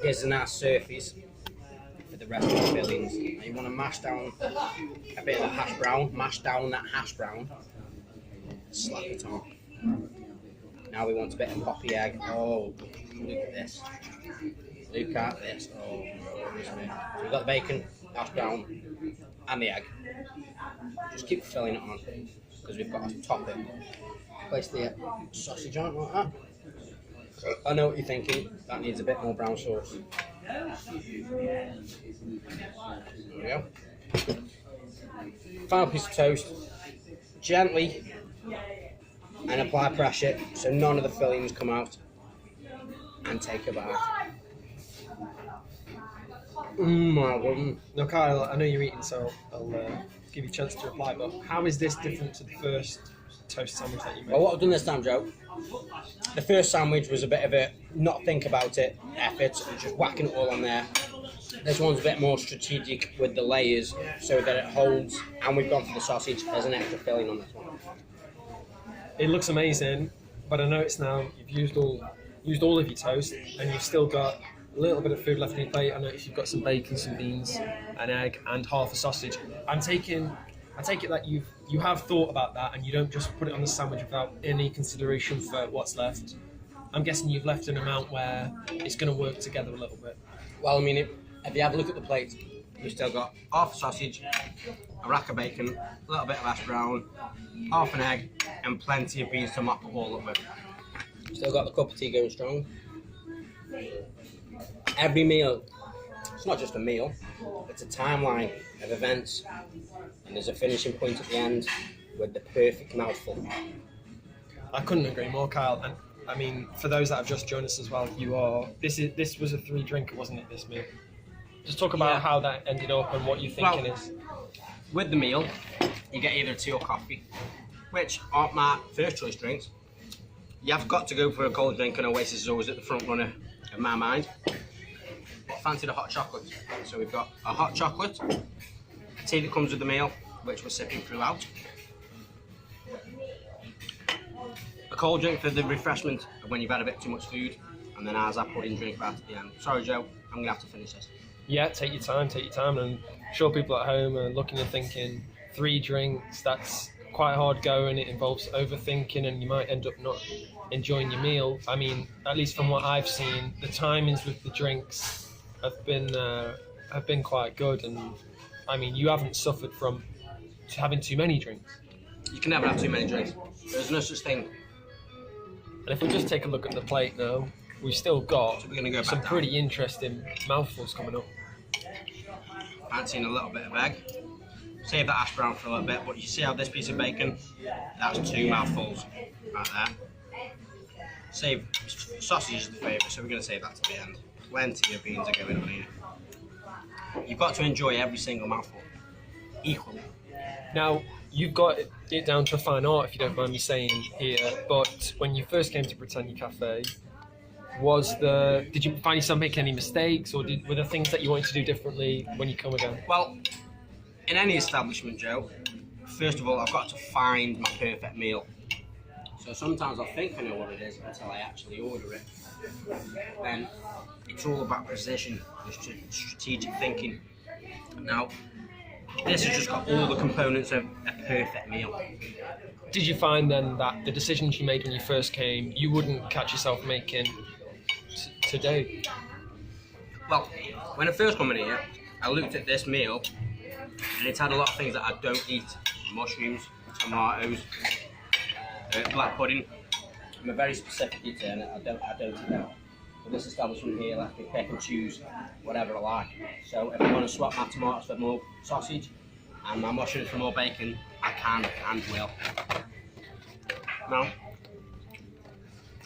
Here's a nice surface for the rest of the fillings. Now you want to mash down a bit of the hash brown, mash down that hash brown, slap it on. Now we want a bit of poppy egg. Oh, look at this. Look at this. Oh, so we've got the bacon, hash brown, and the egg. Just keep filling it on because we've got to top it. Place the sausage on like that. I know what you're thinking, that needs a bit more brown sauce. There we go. Final piece of toast. Gently and apply pressure so none of the fillings come out. And take a bite. My God. Now, Kyle, I know you're eating, so I'll give you a chance to reply, but how is this different to the first toast sandwich that you made? Well, what I've done this time, Joe, the first sandwich was a bit of a not think about it effort and just whacking it all on there. This one's a bit more strategic with the layers so that it holds, and we've gone for the sausage. There's an extra filling on this one. It looks amazing, but I notice now you've used all of your toast and you've still got a little bit of food left on your plate. I notice you've got some bacon, some beans, an egg, and half a sausage. I take it that you have thought about that and you don't just put it on the sandwich without any consideration for what's left. I'm guessing you've left an amount where it's going to work together a little bit. Well, I mean, if you have a look at the plate, we've still got half a sausage, a rack of bacon, a little bit of hash brown, half an egg, and plenty of beans to mop it all up with. Still got the cup of tea going strong. Every meal, it's not just a meal, it's a timeline of events, and there's a finishing point at the end with the perfect mouthful. I couldn't agree more, Kyle. And I mean, for those that have just joined us as well, this was a 3-drinker, wasn't it? This meal. Just talk about how that ended up and what you're thinking is. With the meal, you get either tea or coffee, which aren't my first choice drinks. You've got to go for a cold drink, and Oasis is always at the front runner of my mind. But fancied a hot chocolate. So we've got a hot chocolate, a tea that comes with the meal, which we're sipping throughout. A cold drink for the refreshment of when you've had a bit too much food, and then ours our pudding drink right at the end. Sorry, Joe, I'm going to have to finish this. Yeah, take your time, and I'm sure people at home are looking and thinking, 3 drinks, that's quite hard going, it involves overthinking and you might end up not enjoying your meal. I mean, at least from what I've seen, the timings with the drinks have been quite good, and I mean, you haven't suffered from having too many drinks. You can never have too many drinks. There's no such thing. And if we just take a look at the plate now, we've still got some pretty interesting mouthfuls coming up. Fancying a little bit of egg. Save that hash brown for a little bit, but you see how this piece of bacon, that's 2 mouthfuls right there. Save sausage is the favourite, so we're going to save that to the end. Plenty of beans are going on here. You've got to enjoy every single mouthful equally. Now, you've got it down to a fine art, if you don't mind me saying here, but when you first came to Britannia Cafe, did you find yourself making any mistakes, or were there things that you wanted to do differently when you come again? Well, in any establishment, Joe, first of all, I've got to find my perfect meal. So sometimes I think I know what it is until I actually order it. Then it's all about precision, strategic thinking. Now, this has just got all the components of a perfect meal. Did you find then that the decisions you made when you first came, you wouldn't catch yourself making today? Well, when I first come in here, I looked at this meal and it's had a lot of things that I don't eat. Mushrooms, tomatoes, black pudding. I'm a very specific eater and I don't eat that. But this establishment here lets me pick and choose whatever I like. So if I want to swap my tomatoes for more sausage and my mushrooms for more bacon, I can and will. Now,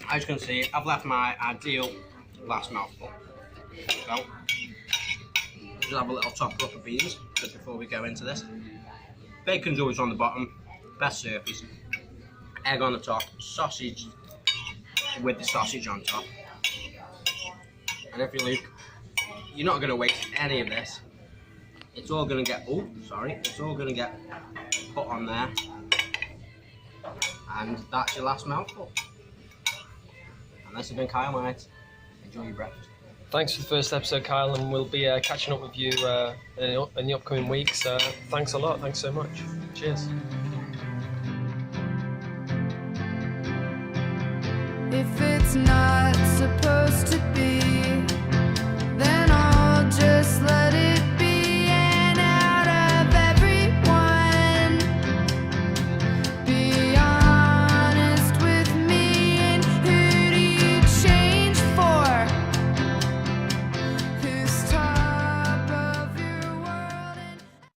as you can see, I've left my ideal last mouthful. So, just have a little topper up of beans just before we go into this. Bacon's always on the bottom, best surface. Egg on the top, sausage with the sausage on top. And if you look, you're not going to waste any of this. It's all going to get, it's all going to get put on there. And that's your last mouthful. And this has been Kyle Knight. Enjoy your breakfast. Thanks for the first episode, Kyle, and we'll be catching up with you in the upcoming weeks. Thanks a lot. Thanks so much. Cheers. If it's not supposed to be, then